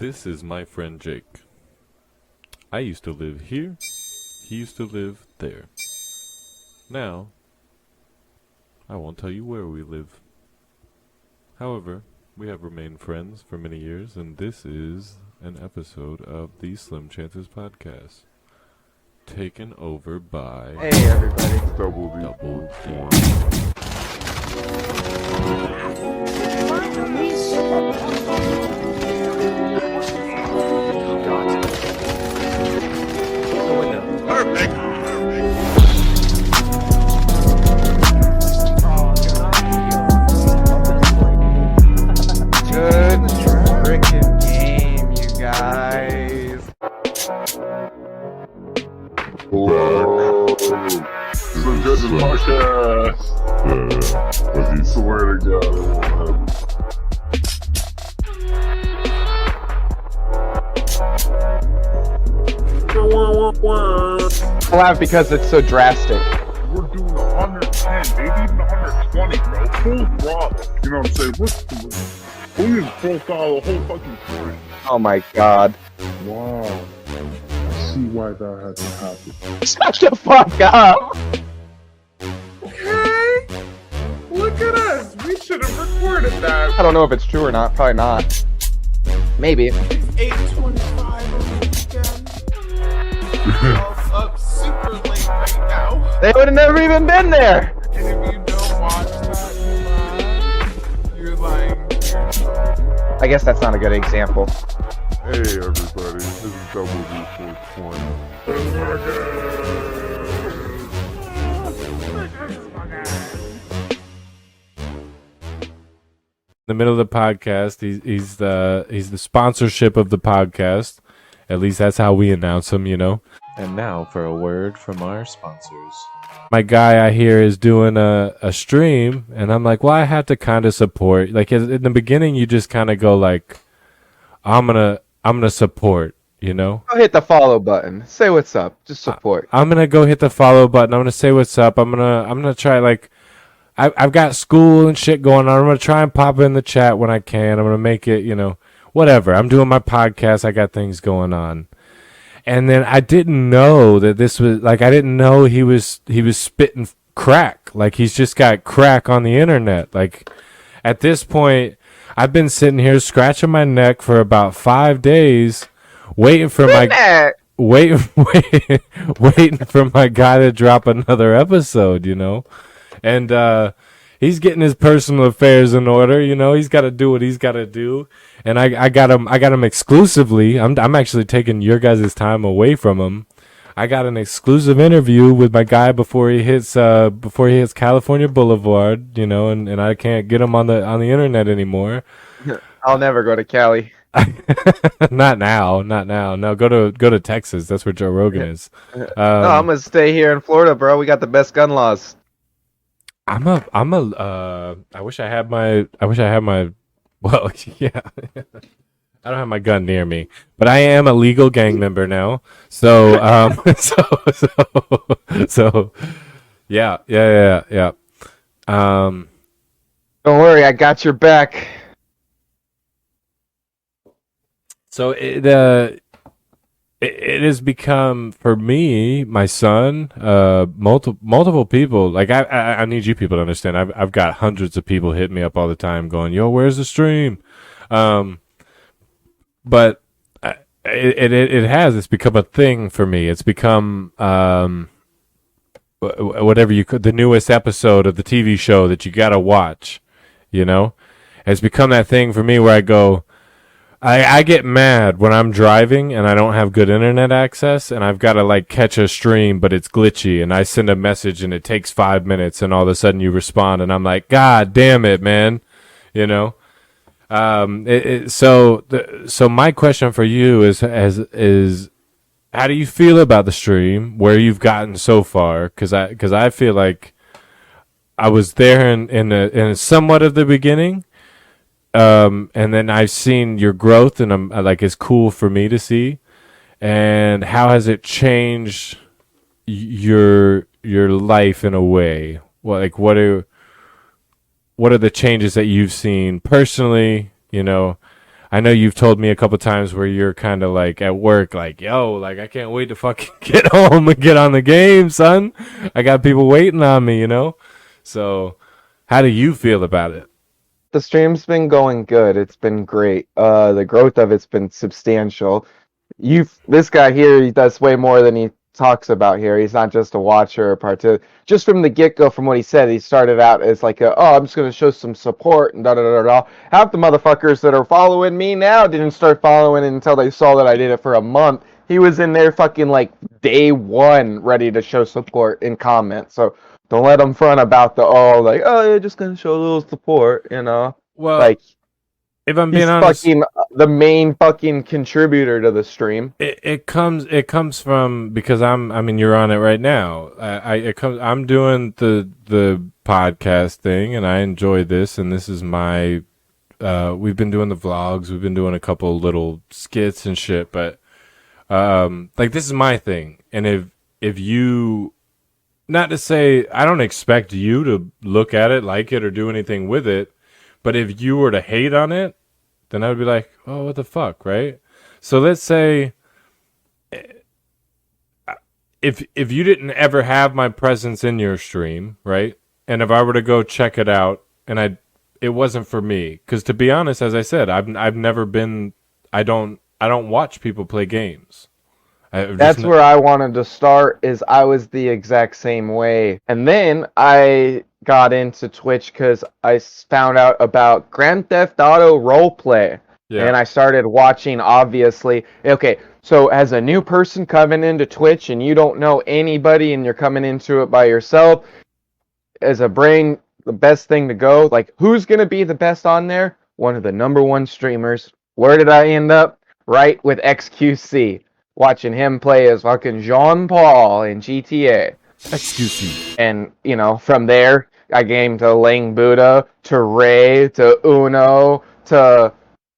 This is my friend Jake. I used to live here. He used to live there. Now, I won't tell you where we live. However, we have remained friends for many years, and this is an episode of the Slim Chances Podcast. Taken over by... Hey everybody. Double D. Perfect. Good freaking game, you guys. So good to podcast. I swear to God, it won't happen. Laugh because it's so drastic. We're doing 110, maybe even 120, bro. Full throttle. You know what I'm saying? We need full throttle the whole fucking time. Oh my god. Wow. I see why that had to happen. Shut the fuck up! Okay. Look at us. We should have recorded that. I don't know if it's true or not. Probably not. Maybe. 8:25 on the weekend. Up super late right now. They would have never even been there! And if you don't watch that, you're lying to yourself. I guess that's not a good example. Hey everybody, this is Double D 420. The middle of the podcast, he's the sponsorship of the podcast. At least that's how we announce him, you know. And now for a word from our sponsors. My guy I hear is doing a stream, and I'm like, well, I have to kind of support. Like in the beginning, you just kind of go like, I'm gonna support, you know. Go hit the follow button. Say what's up. Just support. I'm gonna go hit the follow button. I'm gonna say what's up. I'm gonna try like. I've got school and shit going on. I'm going to try and pop in the chat when I can. I'm going to make it, you know, whatever. I'm doing my podcast. I got things going on. And then I didn't know that this was, like, I didn't know he was spitting crack. Like, he's just got crack on the internet. Like, at this point, I've been sitting here scratching my neck for about 5 days, waiting for waiting for my guy to drop another episode, you know? And he's getting his personal affairs in order, you know. He's got to do what he's got to do, and I got him exclusively. I'm actually taking your guys' time away from him. I got an exclusive interview with my guy before he hits California Boulevard, you know, and I can't get him on the internet anymore. I'll never go to Cali. Not now. No, go to Texas. That's where Joe Rogan is. No, I'm gonna stay here in Florida, bro. We got the best gun laws. I wish I had my, well, yeah, I don't have my gun near me, but I am a legal gang member now. So, yeah. Don't worry, I got your back. So it has become, for me, my son, multiple people. Like I need you people to understand. I've got hundreds of people hitting me up all the time, going, "Yo, where's the stream?" But it's become a thing for me. It's become whatever you could, the newest episode of the TV show that you gotta watch. You know, it's become that thing for me where I go. I get mad when I'm driving and I don't have good internet access and I've got to like catch a stream, but it's glitchy, and I send a message and it takes 5 minutes and all of a sudden you respond and I'm like, God damn it, man. You know? So my question for you is how do you feel about the stream, where you've gotten so far? Cause I feel like I was there in somewhat of the beginning. And then I've seen your growth, and I'm like, it's cool for me to see. And how has it changed your life in a way? Well, like, what are the changes that you've seen personally? You know, I know you've told me a couple times where you're kind of like at work, like, yo, like I can't wait to fucking get home and get on the game, son. I got people waiting on me, you know? So how do you feel about it? The stream's been going good. It's been great. The growth of it's been substantial. This guy here, he does way more than he talks about here. He's not just a watcher or just from the get-go, from what he said, he started out as like I'm just gonna show some support and da da da da. Half the motherfuckers that are following me now didn't start following until they saw that I did it for a month. He was in there fucking like day one, ready to show support and comment. So don't let him front about you're just gonna show a little support, you know. Well, Like, if I'm being he's honest, fucking the main fucking contributor to the stream. it comes from because I mean you're on it right now. I'm doing the podcast thing and I enjoy this, and this is my we've been doing the vlogs, we've been doing a couple little skits and shit, but like this is my thing. And if you, not to say I don't expect you to look at it, like it, or do anything with it, but if you were to hate on it, then I would be like, oh, what the fuck, right? So let's say if you didn't ever have my presence in your stream, right? And if I were to go check it out and it wasn't for me, because to be honest, as I said, I've never been, I don't watch people play games. That's where I wanted to start. Is I was the exact same way, and then I got into Twitch because I found out about Grand Theft Auto roleplay, and I started watching. Obviously, okay. So as a new person coming into Twitch and you don't know anybody and you're coming into it by yourself, as a brain, the best thing to go, like, who's gonna be the best on there? One of the number one streamers. Where did I end up? Right with XQC. Watching him play as fucking Jean Paul in GTA. Excuse me. And, you know, from there, I came to Lang Buddha, to Ray, to Uno, to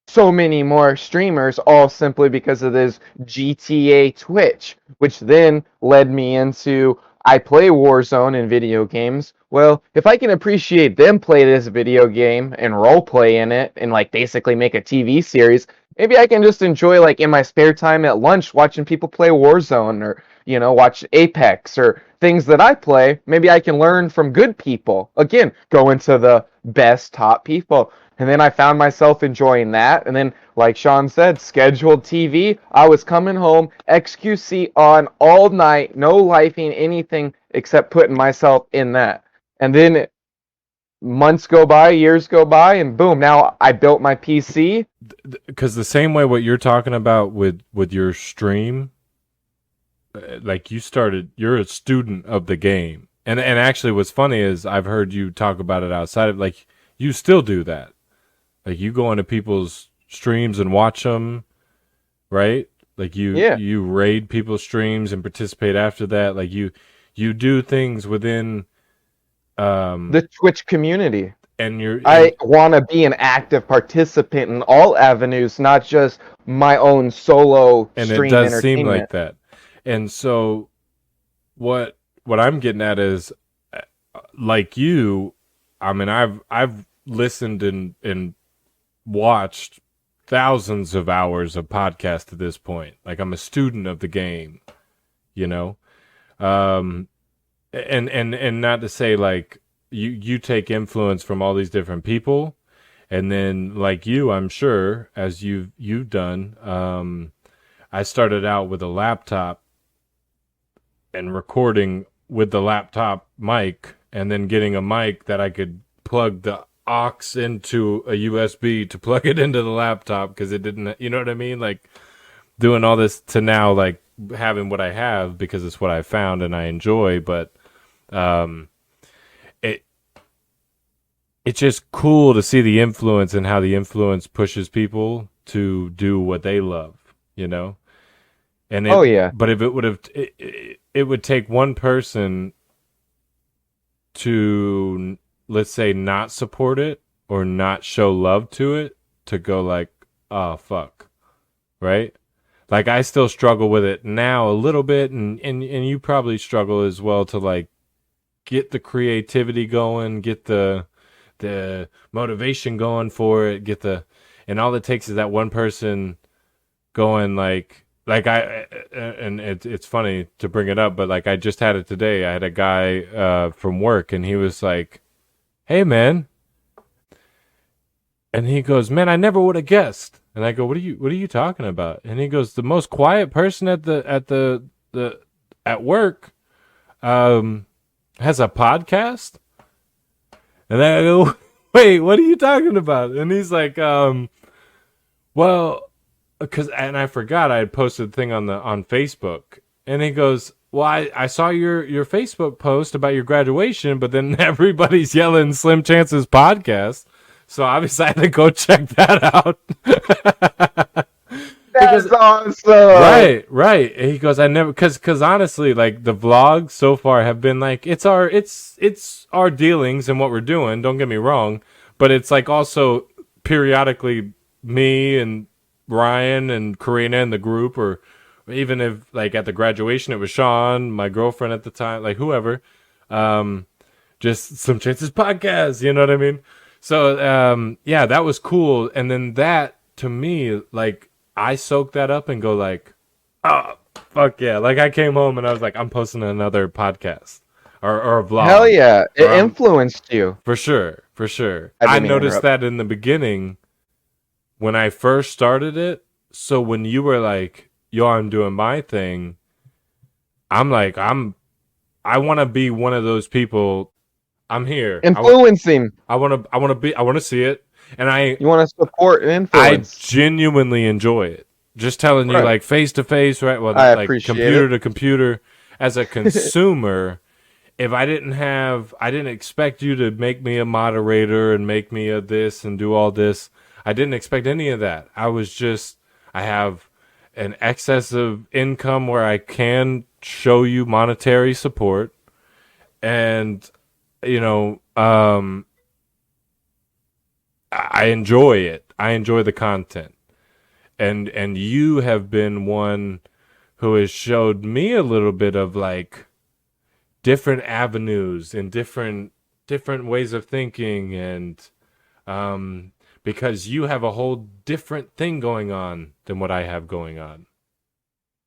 so many more streamers, all simply because of this GTA Twitch, which then led me into, I play Warzone in video games. Well, if I can appreciate them play this video game and roleplay in it and like basically make a TV series, maybe I can just enjoy, like, in my spare time at lunch watching people play Warzone, or, you know, watch Apex or things that I play. Maybe I can learn from good people. Again, go into the best top people. And then I found myself enjoying that. And then, like Sean said, scheduled TV. I was coming home, XQC on all night, no lifing, anything except putting myself in that. And then months go by, years go by, and boom, now I built my PC. Because the same way what you're talking about with your stream, like you're a student of the game. And actually what's funny is I've heard you talk about it outside of, like, you still do that. Like, you go into people's streams and watch them, right? Like, you raid people's streams and participate after that. Like, you do things within the Twitch community. And I want to be an active participant in all avenues, not just my own solo and stream it does entertainment. seem like that. And so what I'm getting at is, like you, I mean, I've listened and watched thousands of hours of podcasts to this point. Like, I'm a student of the game, you know? And not to say, like, you take influence from all these different people, and then, like you, I'm sure, as you've done, I started out with a laptop and recording with the laptop mic, and then getting a mic that I could plug the aux into a USB to plug it into the laptop, because it didn't, you know what I mean? Like, doing all this to now, like, having what I have because it's what I found and I enjoy. But it's just cool to see the influence and how the influence pushes people to do what they love, you know? And but if it would have, it would take one person to, let's say, not support it or not show love to it, to go like, oh, fuck, right? Like, I still struggle with it now a little bit, and you probably struggle as well, to, like, get the creativity going, get the motivation going for it, and all it takes is that one person going like I and it's funny to bring it up, but like I just had it today. I had a guy from work, and he was like, "Hey, man," and he goes, "Man, I never would have guessed." And I go, what are you talking about?" And he goes, "The most quiet person at work has a podcast." And I go, "Wait, what are you talking about?" And he's like, well, and I forgot I had posted a thing on Facebook, and he goes, "Well, I saw your Facebook post about your graduation, but then everybody's yelling Slim Chance's podcast, so obviously I had to go check that out." That's awesome. Right. And he goes, "I never," because honestly, like the vlogs so far have been like it's our dealings and what we're doing. Don't get me wrong, but it's like also periodically me and Ryan and Karina in the group, or even if like at the graduation it was Sean, my girlfriend at the time, like whoever, just Some Chances podcast, you know what I mean? So yeah, that was cool. And then that to me, like I soaked that up and go like, oh fuck yeah. Like I came home and I was like, I'm posting another podcast or a vlog. Hell yeah. It influenced you. For sure. I noticed that in the beginning when I first started it. So when you were like, yo, I'm doing my thing, I'm like, I want to be one of those people. I'm here. Influencing. I want to see it. And you want to support and influence. I genuinely enjoy it. Just telling you, like face to face, right? Well, I like appreciate computer it. to computer. As a consumer, if I didn't expect you to make me a moderator and make me a this and do all this. I didn't expect any of that. I have an excess of income where I can show you monetary support, and you know, I enjoy it. I enjoy the content, and you have been one who has showed me a little bit of like different avenues and different ways of thinking, and because you have a whole different thing going on than what I have going on.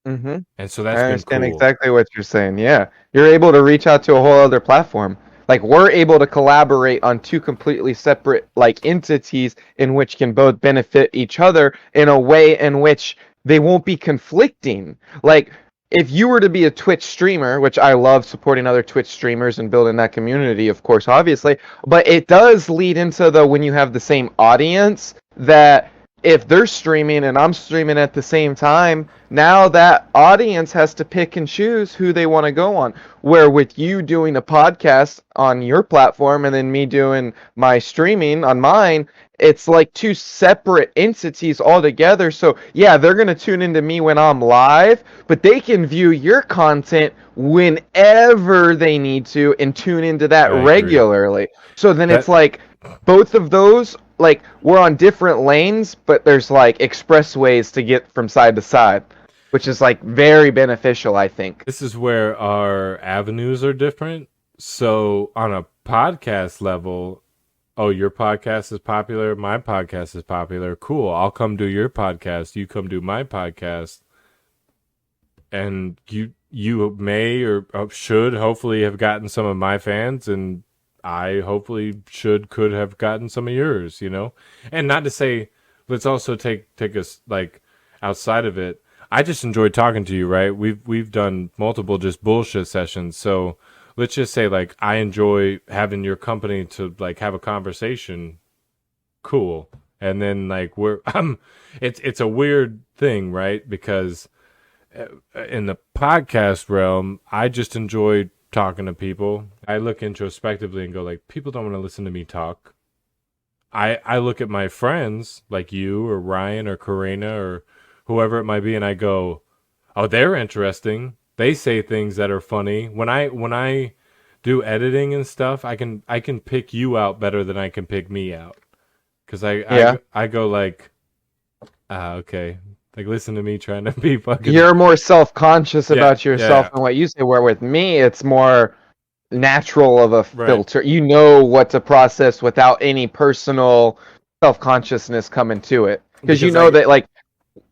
Mm-hmm. And so that's I been understand cool. exactly what you're saying. Yeah. You're able to reach out to a whole other platform. Like we're able to collaborate on two completely separate like entities in which can both benefit each other in a way in which they won't be conflicting. Like if you were to be a Twitch streamer, which I love supporting other Twitch streamers and building that community, of course, obviously, but it does lead into when you have the same audience, that if they're streaming and I'm streaming at the same time, now that audience has to pick and choose who they want to go on. Where with you doing a podcast on your platform and then me doing my streaming on mine, it's like two separate entities altogether. So yeah, they're going to tune into me when I'm live, but they can view your content whenever they need to and tune into that regularly. So then it's like both of those, like we're on different lanes, but there's like expressways to get from side to side, which is like very beneficial, I think. This is where our avenues are different. So on a podcast level, oh, your podcast is popular, my podcast is popular. Cool. I'll come do your podcast. You come do my podcast. And you may or should hopefully have gotten some of my fans, and I hopefully could have gotten some of yours, you know? And not to say, let's also take us like outside of it. I just enjoyed talking to you, right? We've done multiple just bullshit sessions. So let's just say like I enjoy having your company to like have a conversation. Cool. And then like it's a weird thing, right? Because in the podcast realm, I just enjoy talking to people. I look introspectively and go like, people don't want to listen to me talk. I look at my friends like you or Ryan or Karina or whoever it might be, and I go, oh, they're interesting. They say things that are funny. When I do editing and stuff, I can pick you out better than I can pick me out. Because I go like, okay. Like, listen to me trying to be fucking... You're more self-conscious about yourself than what you say, where with me, it's more natural of a filter. You know what to process without any personal self-consciousness coming to it. Because you Because know that, like,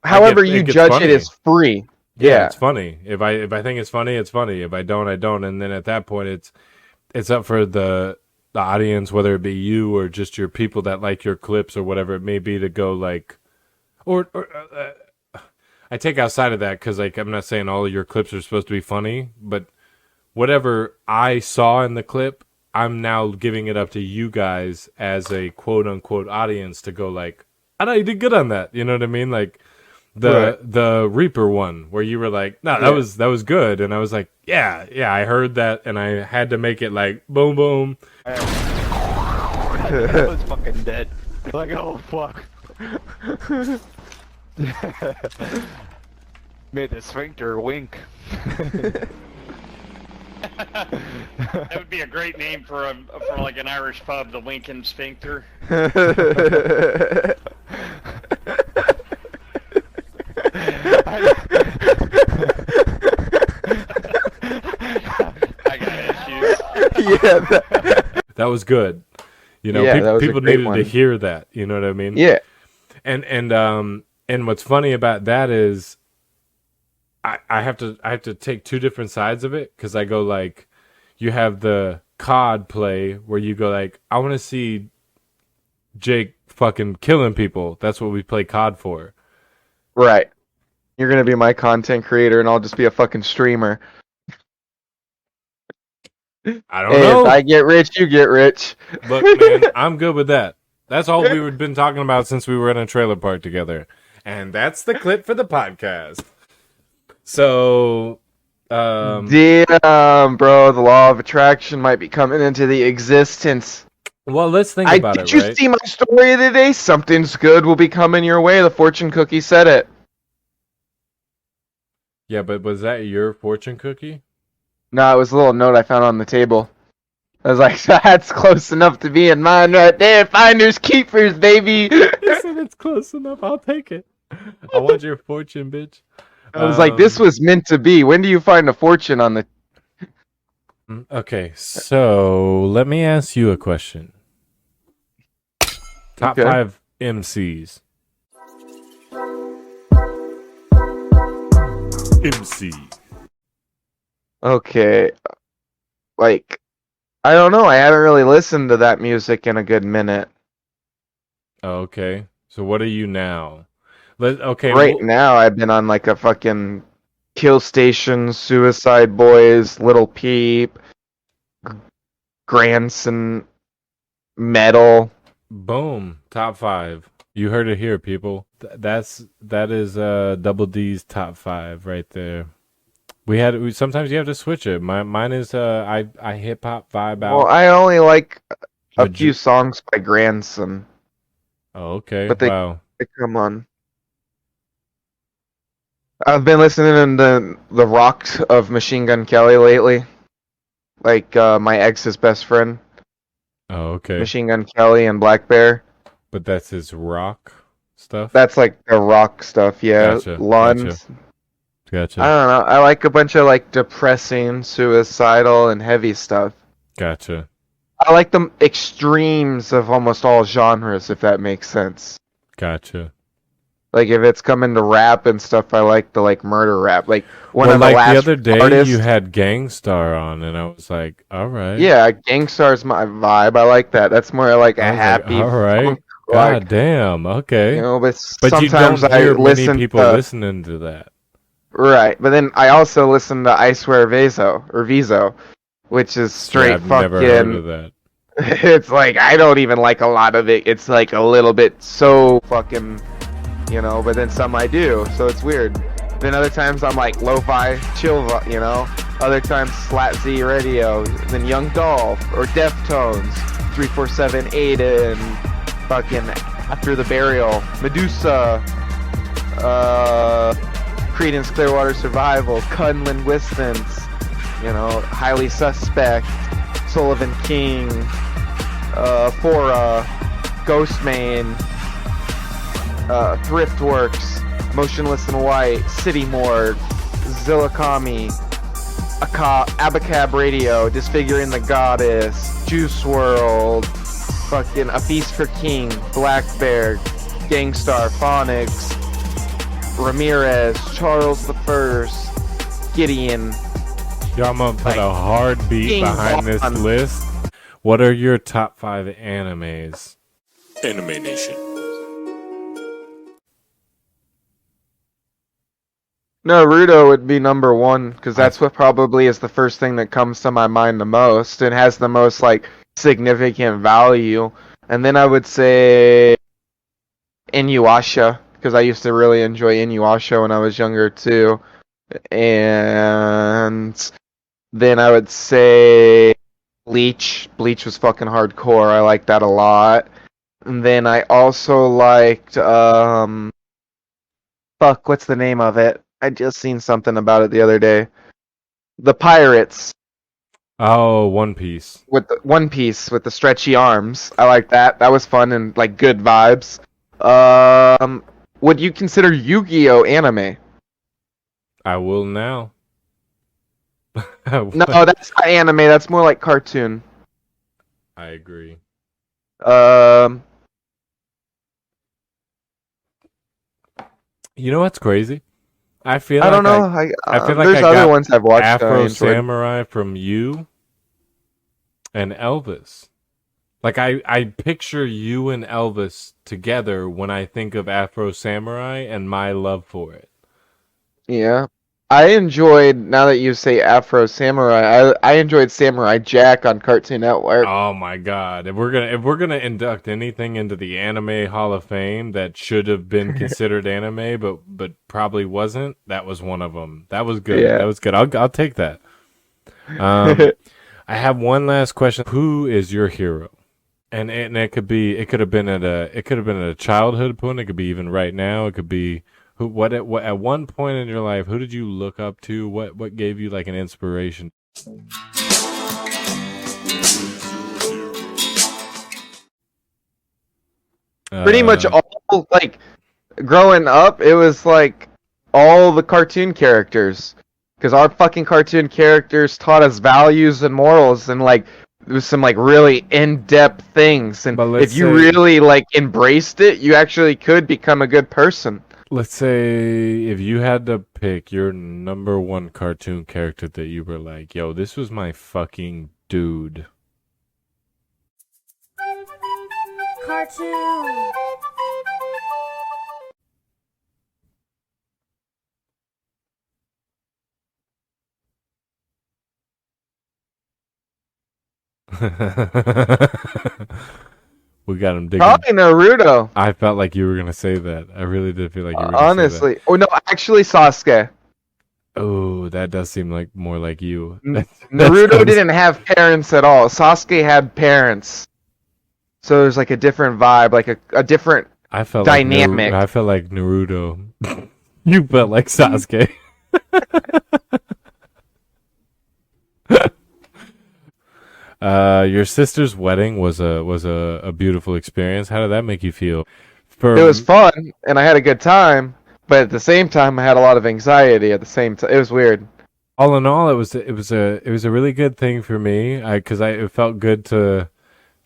however it you gets judge funny. it is free. Yeah, Yeah. it's funny. If I think it's funny, it's funny. If I don't, I don't. And then at that point, it's up for the audience, whether it be you or just your people that like your clips or whatever it may be, to go like, or I take outside of that because, like, I'm not saying all of your clips are supposed to be funny, but whatever I saw in the clip, I'm now giving it up to you guys as a quote unquote audience to go like, I know you did good on that. You know what I mean? Like the Reaper one where you were like, no, that was good, and I was like, yeah, I heard that, and I had to make it like boom boom. I was fucking dead. Like, oh fuck. Made the sphincter wink. That would be a great name for like an Irish pub, the Lincoln Sphincter. I got issues. Yeah. That was good. You know, Yeah, that was a people great needed one. to hear that. You know what I mean? Yeah. And what's funny about that is, I have to take two different sides of it, because I go like, you have the COD play where you go like, I want to see Jake fucking killing people. That's what we play COD for. Right. You're gonna be my content creator, and I'll just be a fucking streamer. I don't Hey, know. if I get rich, you get rich. Look, man, I'm good with that. That's all we've been talking about since we were in a trailer park together. And that's the clip for the podcast. So, Damn, bro, the law of attraction might be coming into the existence. well, let's think about Did it, you right? see my story today? Something's good will be coming your way. The fortune cookie said it. Yeah, but was that your fortune cookie? No, it was a little note I found on the table. I was like, that's close enough to being mine right there. Finders keepers, baby. He said it's close enough. I'll take it. I want your fortune, bitch. I was like, this was meant to be. When do you find a fortune on the... Okay, so let me ask you a question. Top Okay. 5 MCs. MC. Okay. Like, I don't know. I haven't really listened to that music in a good minute. Okay, so what are you now? Okay, Right now, I've been on like a fucking Kill Station, Suicide Boys, Little Peep, Granson, Metal. boom, top 5. You heard it here, people. That is Double D's top 5 right there. Sometimes you have to switch it. Mine is I hip hop vibe out. Well, I only like a Would few you- songs by Granson, Oh, okay. but they- Wow. come on. I've been listening to the rock of Machine Gun Kelly lately. Like my ex's best friend, Oh, okay. Machine Gun Kelly and Black Bear. But that's his rock stuff. That's like the rock stuff, yeah. Gotcha, Lund. Gotcha. I don't know. I like a bunch of like depressing, suicidal, and heavy stuff. Gotcha. I like the extremes of almost all genres, if that makes sense. Gotcha. Like if it's coming to rap and stuff, I like the like murder rap. Like one Well, of the like last the other day, artists. you had Gangstar on, and I was like, all right. Yeah, Gangstar's my vibe. I like that. That's more like a I was like, happy. all right. funk, God like, damn. Okay. you know, but But you sometimes don't I hear many listen people to, listening to that. Right, but then I also listen to I Swear Vizo, which is straight Yeah, I've fucking. never heard of that. It's like I don't even like a lot of it. It's like a little bit so fucking, you know. But then some I do, so it's weird. Then other times I'm like lo-fi, chill, you know. Other times Slat Z Radio, then Young Dolph or Deftones, 347 Aiden, fucking After the Burial, Medusa, Creedence Clearwater Survival, Cun Linguistance, you know, Highly Suspect, Sullivan King, Fora, Ghostmane, Thriftworks, Motionless in White, City Morgue, Zillakami, Abacab Radio, Disfiguring the Goddess, Juice WRLD, fucking A Feast for King, Black Bear, Gangstar, Phonics, Ramirez, Charles the First, Gideon. Yo, I'm gonna put a hard beat King behind this Kong. list. What are your top 5 animes? Anime Nation. Naruto would be number 1 because that's what probably is the first thing that comes to my mind the most and has the most like significant value. And then I would say Inuyasha because I used to really enjoy Inuyasha when I was younger too. And then I would say Bleach. Bleach was fucking hardcore. I liked that a lot. And then I also liked fuck, what's the name of it? I just seen something about it the other day. The Pirates Oh, One Piece. with the One Piece with the stretchy arms. I like that. That was fun and like good vibes. Would you consider Yu-Gi-Oh anime? I will now. No, that's not anime. That's more like cartoon. I agree. You know what's crazy? I feel I like don't know. I feel like there's I other got ones I've watched. that I Afro enjoyed. Samurai from you and Elvis. Like I picture you and Elvis together when I think of Afro Samurai and my love for it. Yeah. I enjoyed, now that you say Afro Samurai, I enjoyed Samurai Jack on Cartoon Network. Oh my god. If we're gonna induct anything into the Anime Hall of Fame that should have been considered anime but probably wasn't, that was one of them. That was good. Yeah. That was good. I'll take that. I have one last question. Who is your hero? And it could have been at a childhood point, it could be even right now, it could be what at one point in your life, who did you look up to? What gave you like an inspiration? Pretty much all, like, growing up, it was like all the cartoon characters. Because our fucking cartoon characters taught us values and morals and, like, there was some, like, really in-depth things. And But let's if you say- really, like, embraced it, you actually could become a good person. Let's say if you had to pick your number one cartoon character that you were like, yo, this was my fucking dude. Cartoon. We got him digging. Probably Naruto. I felt like you were gonna say that. I really did feel like you were gonna Honestly. Oh, no, actually Sasuke. say that. Oh, that does seem like more like you. Naruto didn't have parents at all. Sasuke had parents. So there's like a different vibe, like a different I felt dynamic. I felt like Naruto. You felt like Sasuke. Your sister's wedding was a beautiful experience. How did that make you feel? It was fun and I had a good time, but at the same time I had a lot of anxiety at the same time. It was weird. All in all, it was a really good thing for me. It felt good to.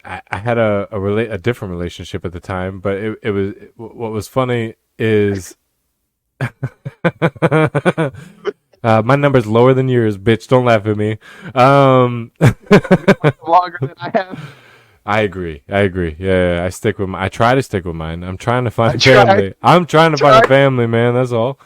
I had a different relationship at the time, but it was what was funny is my number's lower than yours, bitch. Don't laugh at me. Longer than I have. I agree. Yeah, I stick with. I try to stick with mine. I'm trying to find I a try. family. I'm trying to find a family, man. That's all.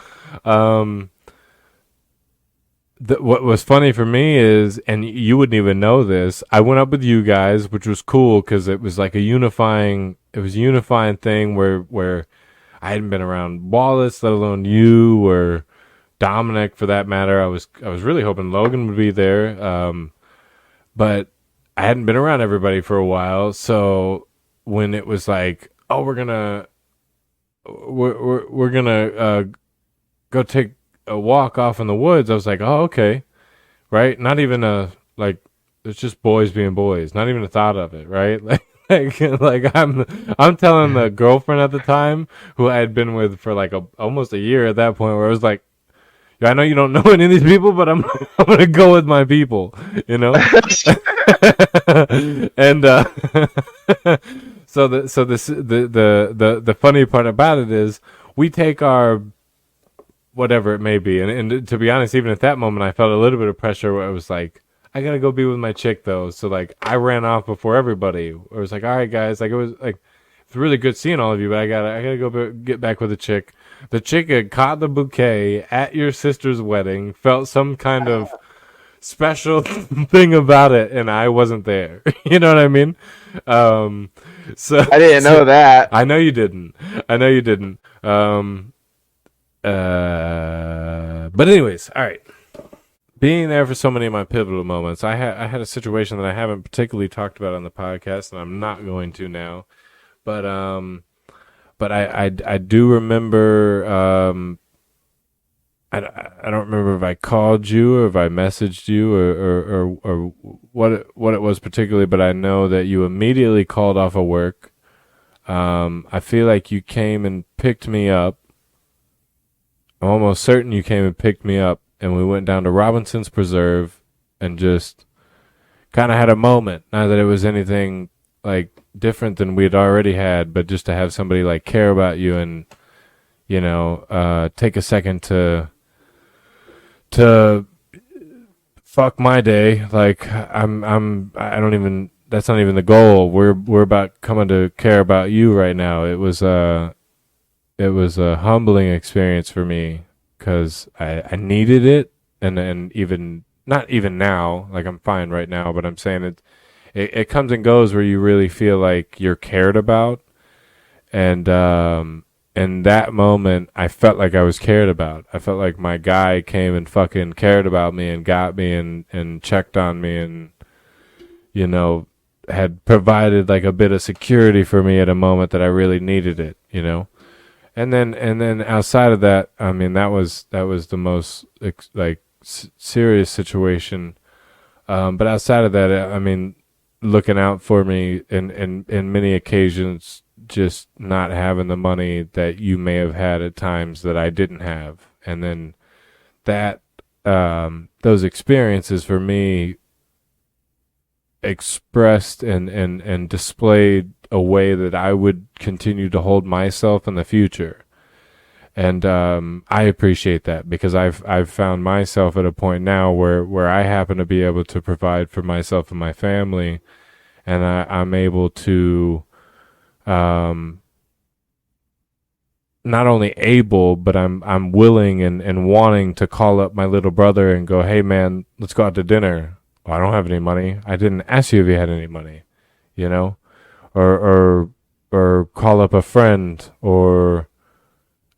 What was funny for me is, and you wouldn't even know this, I went up with you guys, which was cool because it was like a unifying thing where I hadn't been around Wallace, let alone you or Dominic for that matter. I was really hoping Logan would be there, but I hadn't been around everybody for a while. So when it was like, oh, we're gonna go take a walk off in the woods, I was like, oh, okay, right? Not even it's just boys being boys. Not even a thought of it, right? Like I'm telling the girlfriend at the time who I had been with for like almost a year at that point, where I was like, I know you don't know any of these people, but I'm I'm gonna go with my people, you know. And the funny part about it is we take our whatever it may be, and to be honest, even at that moment, I felt a little bit of pressure where it was like, I gotta go be with my chick though. So like, I ran off before everybody. It was like, all right, guys, like it was like, it's really good seeing all of you, but I gotta go get back with the chick. The chick had caught the bouquet at your sister's wedding, felt some kind of special thing about it, and I wasn't there. You know what I mean? So I didn't know that. I know you didn't. But anyways, all right. Being there for so many of my pivotal moments, I had a situation that I haven't particularly talked about on the podcast, and I'm not going to now. But I do remember. I don't remember if I called you or if I messaged you or what it was particularly, but I know that you immediately called off of work. I feel like you came and picked me up. I'm almost certain you came and picked me up, and we went down to Robinson's Preserve and just kind of had a moment. Not that it was anything like different than we'd already had, but just to have somebody like care about you and, you know, take a second to fuck my day. Like I don't even, that's not even the goal. We're about coming to care about you right now. It was a humbling experience for me because I needed it, and even not even now, like I'm fine right now, but I'm saying it comes and goes where you really feel like you're cared about, and in that moment I felt like I was cared about. I felt like my guy came and fucking cared about me and got me and checked on me and, you know, had provided like a bit of security for me at a moment that I really needed it, you know. And then outside of that, I mean, that was the most serious situation. But outside of that, I mean, looking out for me in many occasions, just not having the money that you may have had at times that I didn't have. And then that, those experiences for me expressed and displayed a way that I would continue to hold myself in the future. And I appreciate that because I've found myself at a point now where I happen to be able to provide for myself and my family, and I'm able to not only able, but I'm willing and wanting to call up my little brother and go, hey man, let's go out to dinner. Oh, I don't have any money. I didn't ask you if you had any money, you know, or call up a friend or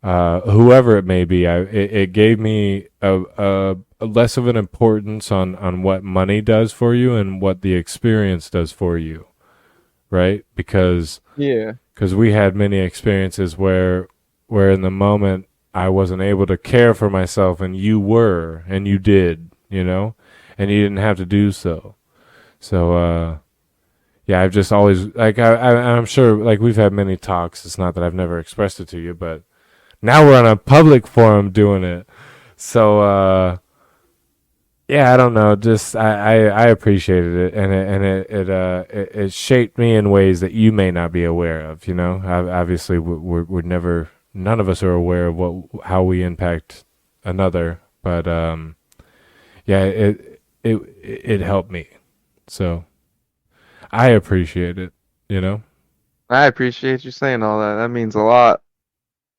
whoever it may be. It gave me a less of an importance on what money does for you and what the experience does for you, right? Because we had many experiences where in the moment I wasn't able to care for myself, and you were, and you did, you know, and you didn't have to do so. So yeah, I've just always like I'm sure like we've had many talks. It's not that I've never expressed it to you, but now we're on a public forum doing it. So yeah, I don't know. Just I appreciated it, and it shaped me in ways that you may not be aware of. You know, obviously we're never, none of us are aware of how we impact another, but yeah, it helped me. So I appreciate it. You know. I appreciate you saying all that. That means a lot.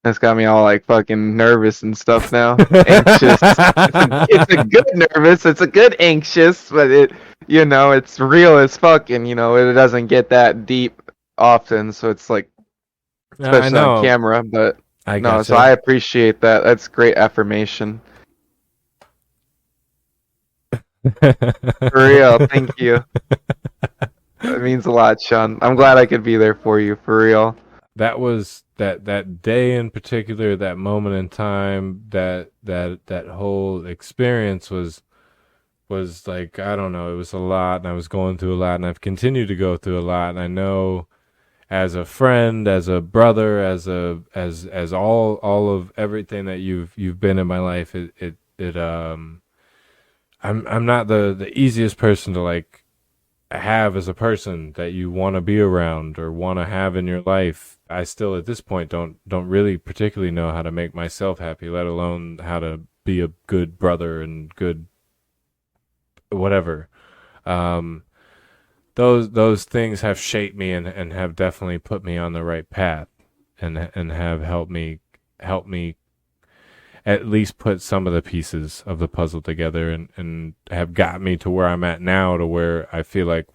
That's got me all like fucking nervous and stuff now. Anxious. It's a good nervous. It's a good anxious, but it, you know, it's real as fuck, and you know, it doesn't get that deep often. So it's like, especially on camera. But so I appreciate that. That's great affirmation. For real, thank you. That means a lot, Sean. I'm glad I could be there for you. For real. That was that day in particular, that moment in time, that whole experience was like, I don't know, it was a lot, and I was going through a lot, and I've continued to go through a lot, and I know as a friend, as a brother, as all of everything that you've been in my life, I'm not the easiest person to like have as a person that you want to be around or want to have in your life. I still at this point don't really particularly know how to make myself happy, let alone how to be a good brother and good whatever. Um, those things have shaped me and have definitely put me on the right path and have helped me at least put some of the pieces of the puzzle together and have got me to where I'm at now, to where I feel like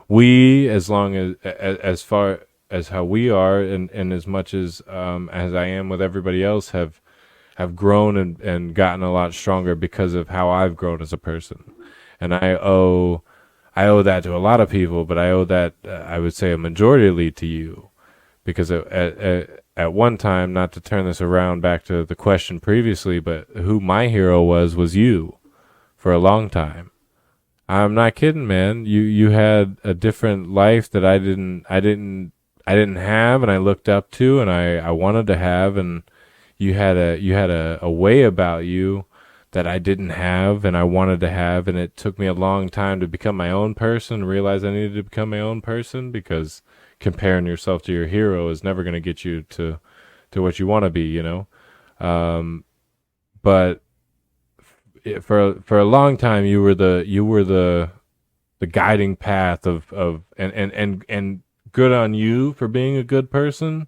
we as long as far as how we are and as much as I am with everybody else have grown and gotten a lot stronger because of how I've grown as a person. And I owe that to a lot of people, but I owe that I would say a majority to you, because at one time, not to turn this around back to the question previously, but who my hero was you for a long time. I'm not kidding, man. You had a different life that I didn't have, and I looked up to, and I wanted to have, and you had a way about you that I didn't have and I wanted to have, and it took me a long time to become my own person, realize I needed to become my own person, because comparing yourself to your hero is never going to get you to what you want to be, you know. But for a long time you were the guiding path of and good on you for being a good person,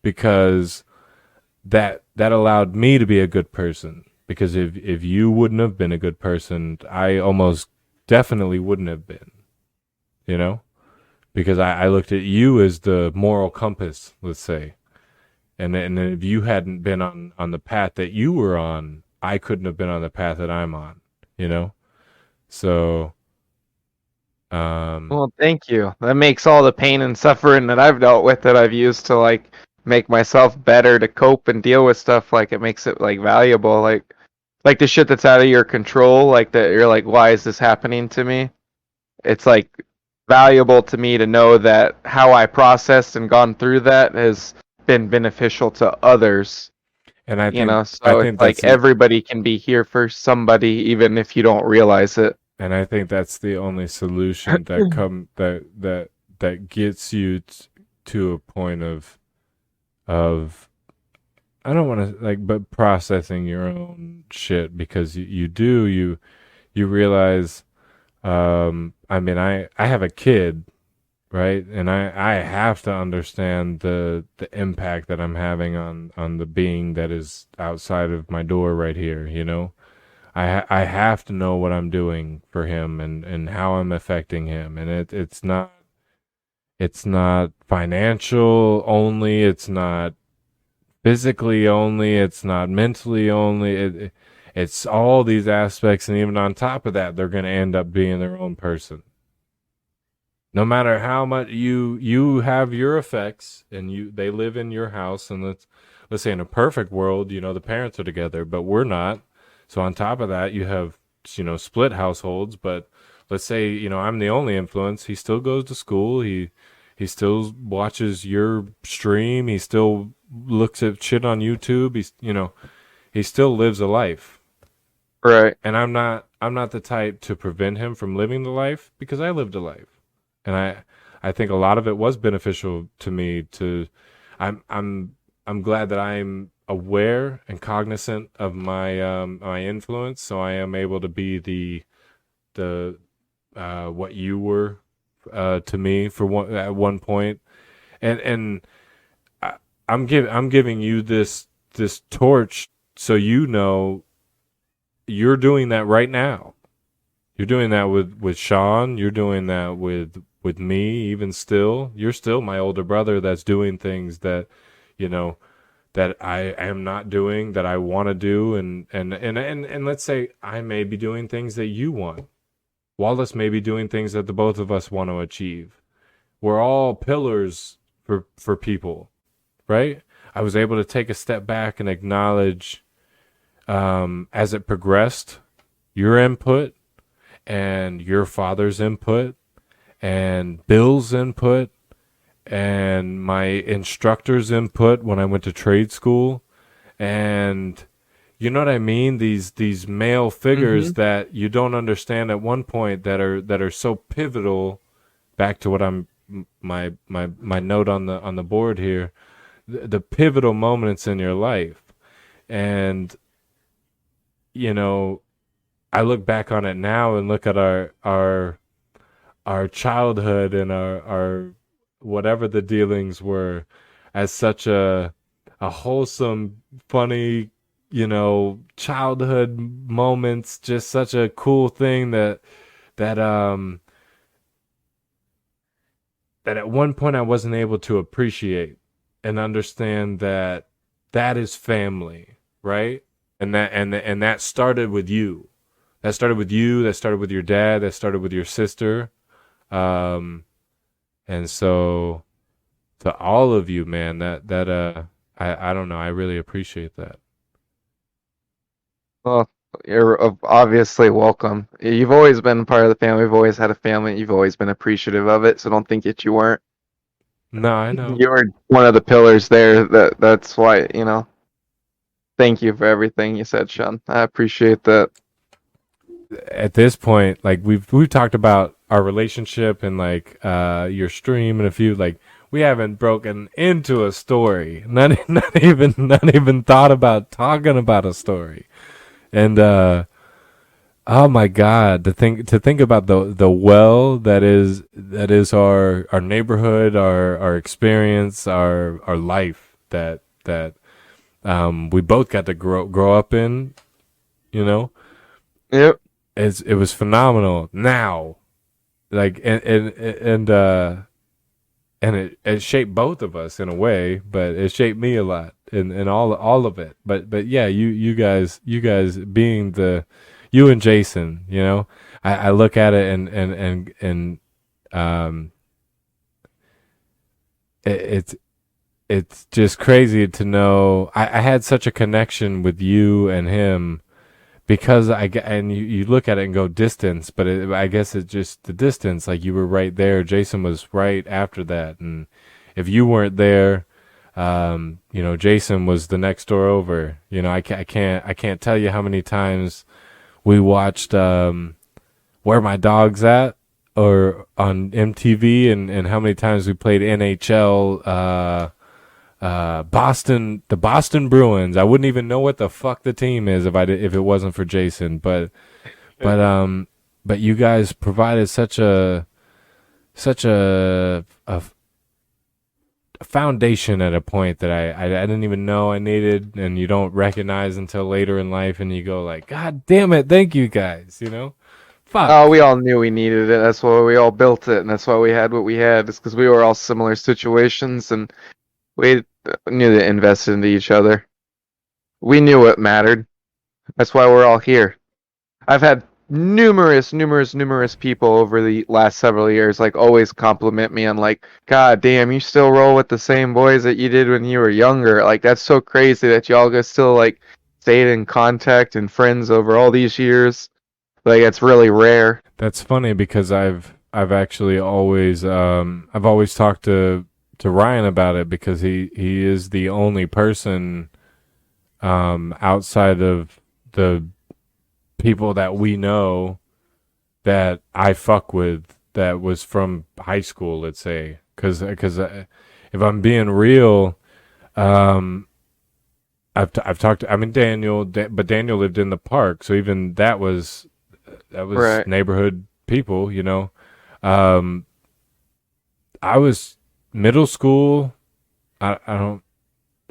because that allowed me to be a good person. Because if you wouldn't have been a good person, I almost definitely wouldn't have been, you know? Because I looked at you as the moral compass, let's say. And if you hadn't been on the path that you were on, I couldn't have been on the path that I'm on, you know? So, Well, thank you. That makes all the pain and suffering that I've dealt with, that I've used to like make myself better to cope and deal with stuff, like it makes it like valuable, like the shit that's out of your control, like that you're like, why is this happening to me? It's like valuable to me to know that how I processed and gone through that has been beneficial to others. and I You think know, so it's like everybody can be here for somebody, even if you don't realize it. and I think that's the only solution that gets you to a point of I don't want to like, but processing your own shit, because you realize, I mean, I have a kid, right? And I have to understand the impact that I'm having on the being that is outside of my door right here, you know? I have to know what I'm doing for him and how I'm affecting him. And it's not financial only, it's not physically only, it's not mentally only, it's all these aspects, and even on top of that, they're going to end up being their own person. No matter how much you have your effects, and they live in your house, and let's say in a perfect world, you know, the parents are together, but we're not. So on top of that, you have, you know, split households. But let's say, you know, I'm the only influence. He still goes to school. He still watches your stream. He still looks at shit on YouTube. He still lives a life. Right. And I'm not the type to prevent him from living the life, because I lived a life. And I think a lot of it was beneficial to me. I'm glad that I'm aware and cognizant of my my influence, so I am able to be the what you were to me at one point. And I'm giving you this torch, so you know you're doing that right now. You're doing that with Sean. You're doing that with me. Even still, you're still my older brother that's doing things that, you know, that I am not doing, that I want to do. And let's say I may be doing things that you want. Wallace may be doing things that the both of us want to achieve. We're all pillars for people, right? I was able to take a step back and acknowledge, as it progressed, your input and your father's input and Bill's input and my instructor's input when I went to trade school, and you know what I mean? These male figures that you don't understand at one point that are so pivotal. Back to what I'm my note on the board here, the pivotal moments in your life, and you know, I look back on it now and look at our childhood and our whatever the dealings were as such a wholesome, funny, childhood moments, just such a cool thing that that at one point I wasn't able to appreciate and understand that that is family, right? And that started with you. That started with you, that started with your dad, that started with your sister. And so to all of you, man, I don't know, I really appreciate that. Well, you're obviously welcome. You've always been part of the family. We've always had a family. You've always been appreciative of it. So don't think that you weren't. No, I know. You were one of the pillars there. That's why, thank you for everything you said, Sean. I appreciate that. At this point, like we've talked about our relationship and like your stream and a few, like we haven't broken into a story. Not even thought about talking about a story. And oh my God, to think about the well that is our neighborhood, our experience, our life that we both got to grow up in, Yep. It was phenomenal. Now, like and it shaped both of us in a way, but it shaped me a lot and all of it. But yeah, you guys being you and Jason, I look at it and it's just crazy to know I had such a connection with you and him. Because you look at it and go distance, but I guess it's just the distance. Like you were right there. Jason was right after that. And if you weren't there, Jason was the next door over. I can't tell you how many times we watched, Where My Dog's At or on MTV and how many times we played NHL, the Boston Bruins. I wouldn't even know what the fuck the team is if it wasn't for Jason. But you guys provided such a foundation at a point that I didn't even know I needed, and you don't recognize until later in life, and you go like, God damn it, thank you guys. Fuck. Oh, we all knew we needed it. That's why we all built it, and that's why we had what we had. It's because we were all similar situations, and we knew to invest into each other. We knew what mattered. That's why we're all here. I've had numerous people over the last several years, like, always compliment me on, like, God damn, you still roll with the same boys that you did when you were younger. Like, that's so crazy that y'all guys still, like, stayed in contact and friends over all these years. Like, it's really rare. That's funny because I've actually always I've always talked to Ryan about it because he is the only person outside of the people that we know that I fuck with that was from high school, let's say. Because if I'm being real, I've talked to, Daniel, but Daniel lived in the park, so even that was right. Neighborhood people, I was middle school. I don't.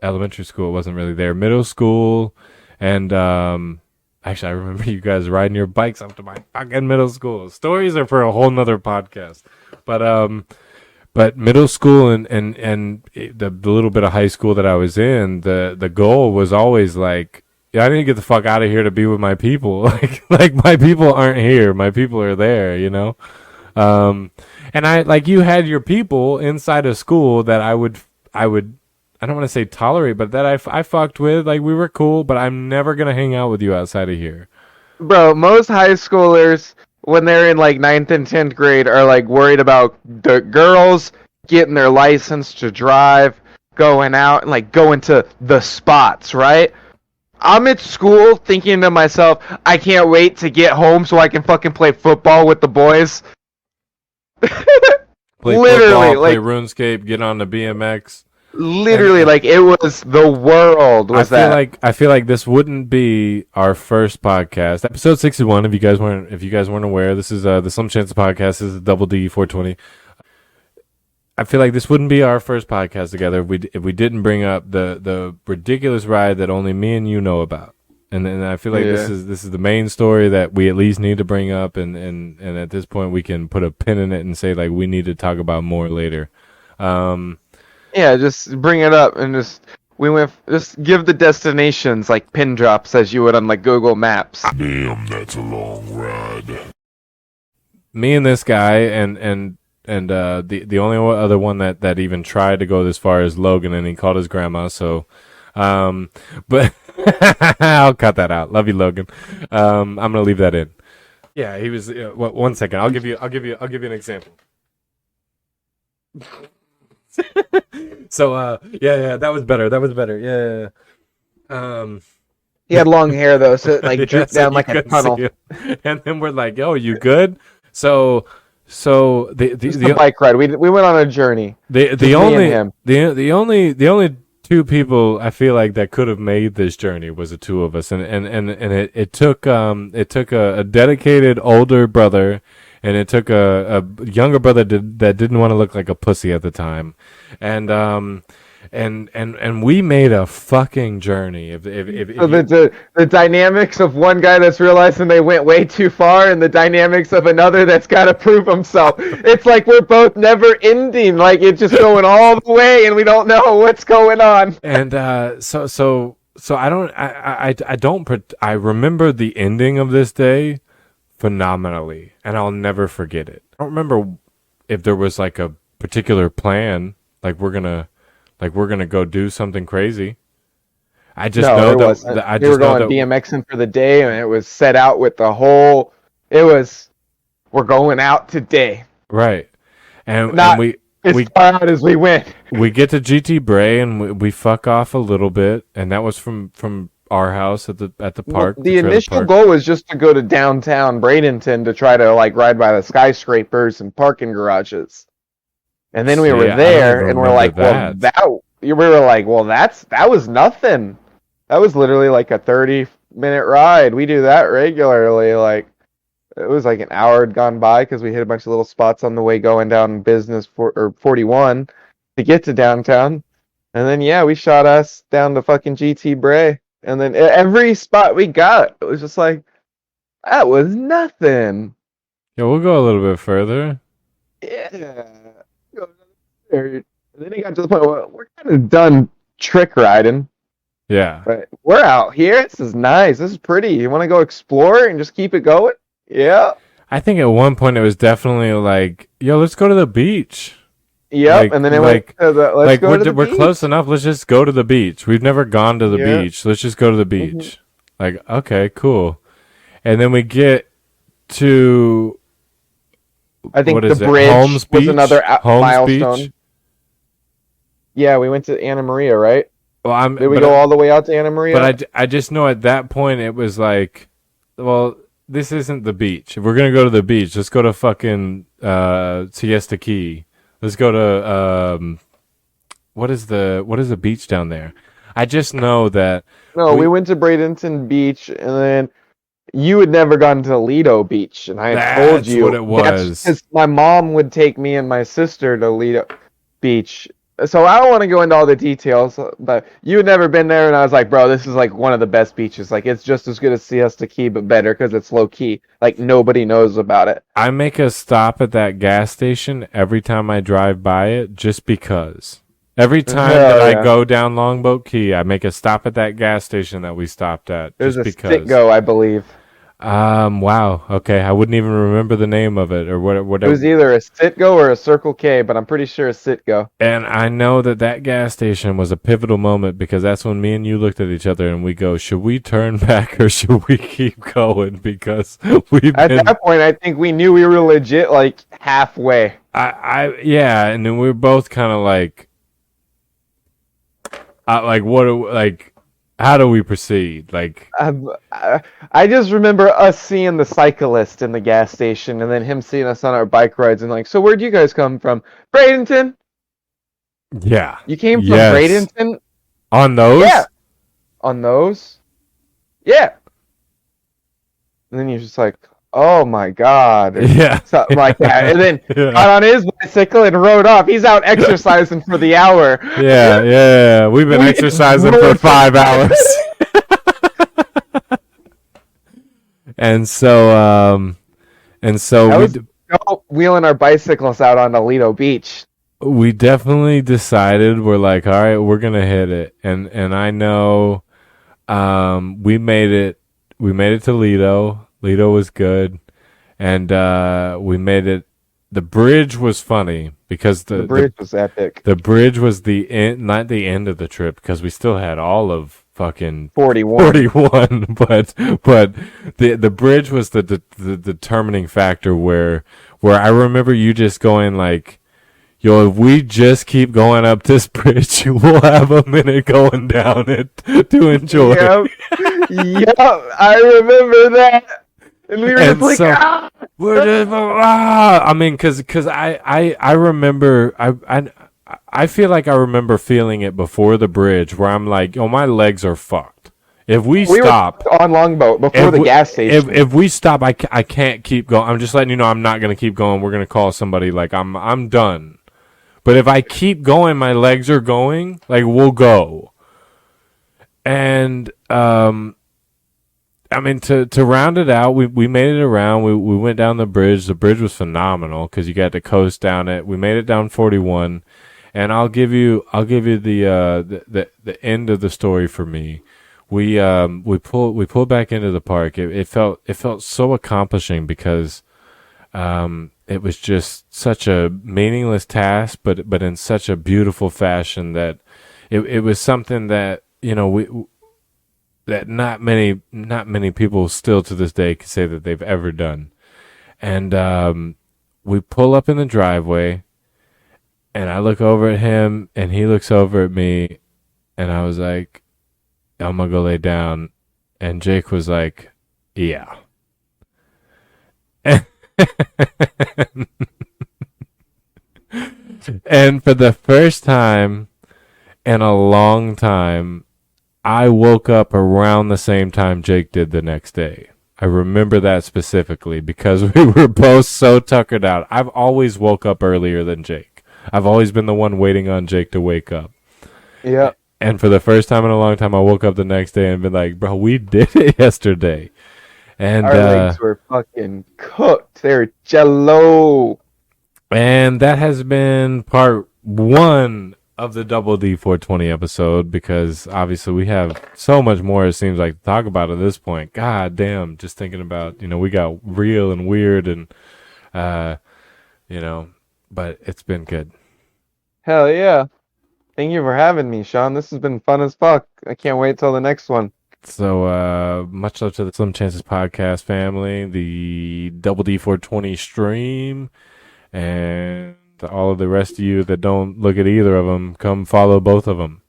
Elementary school wasn't really there. Middle school, and actually, I remember you guys riding your bikes up to my fucking middle school. Stories are for a whole nother podcast. But middle school and the little bit of high school that I was in, the goal was always like, I need to get the fuck out of here to be with my people. Like my people aren't here. My people are there, And you had your people inside of school that I would I don't want to say tolerate, but that I fucked with. Like, we were cool, but I'm never going to hang out with you outside of here. Bro, most high schoolers, when they're in, 9th and 10th grade, are, worried about the girls getting their license to drive, going out, and, going to the spots, right? I'm at school thinking to myself, I can't wait to get home so I can fucking play football with the boys. Play Literally, football, play like RuneScape, get on the BMX. literally, And- like it was the world. I feel like this wouldn't be our first podcast, episode 61. If you guys weren't aware, this is the Some Chance podcast. This is Double D 420. I feel like this wouldn't be our first podcast together if we didn't bring up the ridiculous ride that only me and you know about. And I feel like this is the main story that we at least need to bring up, and at this point we can put a pin in it and say like we need to talk about more later. Yeah, just bring it up and just give the destinations like pin drops as you would on like Google Maps. Damn, that's a long ride. Me and this guy and the only other one that even tried to go this far is Logan, and he called his grandma. So, but I'll cut that out. Love you, Logan. I'm gonna leave that in. Yeah, he was. 1 second. I'll give you an example. So, yeah, that was better. Yeah. He had long hair though, so it like Yeah, dripped so down you like a couldn't tunnel. see it. And then we're like, "Yo, you good?" So The bike ride. We went on a journey. the me only and him. the only two people I feel like that could have made this journey was the two of us, and it took a dedicated older brother, and it took a younger brother that didn't want to look like a pussy at the time, and we made a fucking journey. If So you- the dynamics of one guy that's realizing they went way too far, and the dynamics of another that's got to prove himself. It's like we're both never ending. Like it's just going all the way, and we don't know what's going on. And so I remember the ending of this day phenomenally, and I'll never forget it. I don't remember if there was like a particular plan, like we're gonna go do something crazy. I just No, know there that, wasn't. that I We just were know going that BMXing for the day, and it was set out with the whole. It was, we're going out today. right, and Not we as far out as we went. we get to GT Bray and we fuck off a little bit, and that was from our house at the park. The trailer initial park. goal was just to go to downtown Bradenton to try to like ride by the skyscrapers and parking garages. And then we See, were I don't there, even and we're remember like, that. we were like, well, that was nothing. That was literally like a 30-minute ride. We do that regularly. Like it was like an hour had gone by because we hit a bunch of little spots on the way going down Business 41 to get to downtown. And then yeah, we shot us down to fucking GT Bray. And then every spot we got, it was just like, that was nothing. Yeah, we'll go a little bit further. Yeah. And then it got to the point where we're kind of done trick riding. Yeah. But we're out here. This is nice. This is pretty. You want to go explore and just keep it going? Yeah. I think at one point it was definitely like, yo, let's go to the beach. Yep. Like- And then it like- went to the, let's go to the we're beach. close enough. Let's just go to the beach. We've never gone to the Yeah. beach. Let's just go to the beach. Like, okay, cool. And then we get to I think what the is it? bridge Holmes was Beach? another Holmes milestone. Beach? Yeah, we went to Anna Maria, right? Well, Did we go all the way out to Anna Maria? But I just know at that point it was like, well, this isn't the beach. If we're gonna go to the beach, let's go to fucking Siesta Key. Let's go to what is the beach down there? I just know that No, we went to Bradenton Beach, and then you had never gone to Lido Beach, and I had told That's you what it was. because my mom would take me and my sister to Lido Beach. So I don't want to go into all the details, but you had never been there, and I was like, bro, this is like one of the best beaches. Like it's just as good as Siesta Key, but better because it's low key. Like nobody knows about it. I make a stop at that gas station every time I drive by it, just because. Every time Hell that yeah. I go down Longboat Key, I make a stop at that gas station that we stopped at, There's just a because. Citgo, I believe. Wow. Okay, I wouldn't even remember the name of it or It whatever. was either a Citgo or a Circle K, but I'm pretty sure a Citgo. And I know that gas station was a pivotal moment because that's when me and you looked at each other and we go, should we turn back or should we keep going? Because we've At been, that point, I think we knew we were legit like halfway. yeah, and then we were both kind of like what, like, how do we proceed? Like, I just remember us seeing the cyclist in the gas station, and then him seeing us on our bike rides, and like, so where'd you guys come from? Bradenton. yeah, You came from yes, Bradenton? on those. Yeah. On those? Yeah. And then you're just like, oh my God, or Yeah, something like that. And then yeah, got on his bicycle and rode off. He's out exercising for the hour. yeah. We've been exercising for rode- 5 hours, and so That we was wheeling our bicycles out on Alito Beach. we definitely decided we're like, all right, we're gonna hit it, and I know, we made it to Lido. Lido was good, and we made it. The bridge was funny because The bridge was epic. the bridge was the end, not the end of the trip, because we still had all of fucking 41. 41, but the bridge was the determining factor where I remember you just going like, yo, if we just keep going up this bridge, we'll have a minute going down it to enjoy. Yep. Yep. I remember that. And we were And just like, so- ah! We're just, I mean, because I remember, I feel like I remember feeling it before the bridge where I'm like, oh, my legs are fucked. If we stop were on Longboat before the gas station. if we stop, I can't keep going. I'm just letting you know I'm not gonna keep going. We're gonna call somebody. Like I'm done. But if I keep going, my legs are going. Like we'll go. And I mean, to round it out, we made it around. We went down the bridge. The bridge was phenomenal because you got to coast down it. We made it down 41, and I'll give you the end of the story for me. We pulled back into the park. It felt so accomplishing because it was just such a meaningless task, but in such a beautiful fashion that it was something that that not many people still to this day can say that they've ever done. And we pull up in the driveway, and I look over at him, and he looks over at me, and I was like, I'm gonna go lay down. And Jake was like, yeah. And for the first time in a long time, I woke up around the same time Jake did the next day. I remember that specifically because we were both so tuckered out. I've always woke up earlier than Jake. I've always been the one waiting on Jake to wake up. Yeah. And for the first time in a long time, I woke up the next day and been like, bro, we did it yesterday. And our legs were fucking cooked. They were jello. And that has been part 1 of the Double D 420 episode, because obviously we have so much more, it seems like, to talk about at this point. God damn, just thinking about, we got real and weird and, but it's been good. Hell yeah. Thank you for having me, Sean. This has been fun as fuck. I can't wait till the next one. So, much love to the Slim Chances podcast family, the Double D 420 stream, and to all of the rest of you that don't look at either of them, come follow both of them.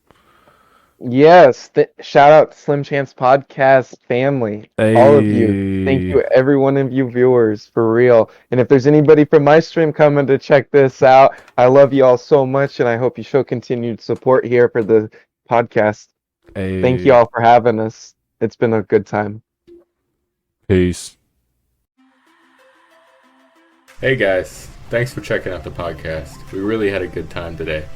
Yes. Shout out to Slim Chance Podcast family. All of you. Thank you, every one of you viewers, for real. And if there's anybody from my stream coming to check this out, I love you all so much, and I hope you show continued support here for the podcast. Thank you all for having us. It's been a good time. Peace. Hey guys, thanks for checking out the podcast. We really had a good time today.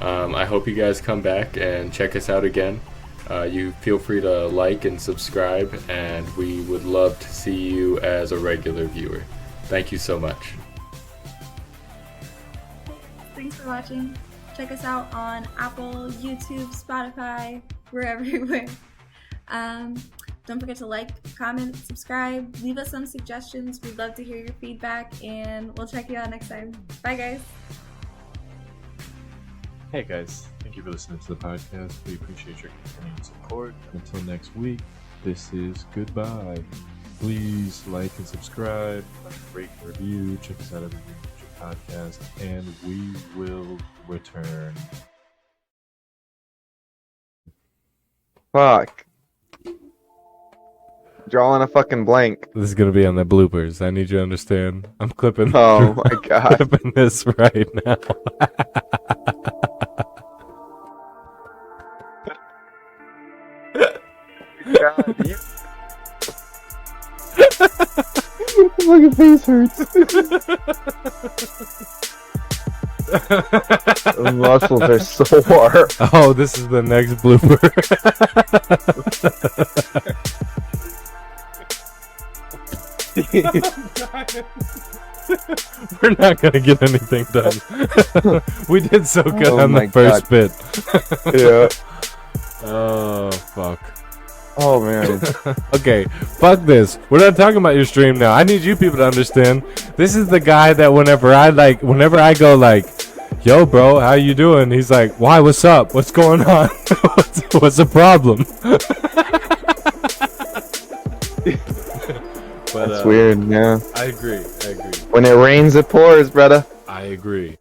I hope you guys come back and check us out again. You feel free to like and subscribe, and we would love to see you as a regular viewer. Thank you so much. Thanks for watching. Check us out on Apple, YouTube, Spotify. We're everywhere. Don't forget to like, comment, subscribe, leave us some suggestions. We'd love to hear your feedback, and we'll check you out next time. Bye, guys. Hey guys, thank you for listening to the podcast. We appreciate your continued support. Until next week, this is goodbye. Please like and subscribe, rate and review, check us out every week on your podcast, and we will return. Fuck. Drawing a fucking blank. This is gonna be on the bloopers. I need you to understand. I'm clipping. Oh my god. Clipping this right now. God, you... fucking face hurts. The muscles are sore. Oh, this is the next blooper. We're not gonna get anything done. We did so good Oh on my the first bit. Yeah. Oh fuck. Oh man. Okay, fuck this. We're not talking about your stream now. I need you people to understand. This is the guy that whenever I go like, yo bro, how you doing? He's like, why, what's up? What's going on? what's the problem? But, That's weird, yeah. I agree. When it rains, it pours, brother. I agree.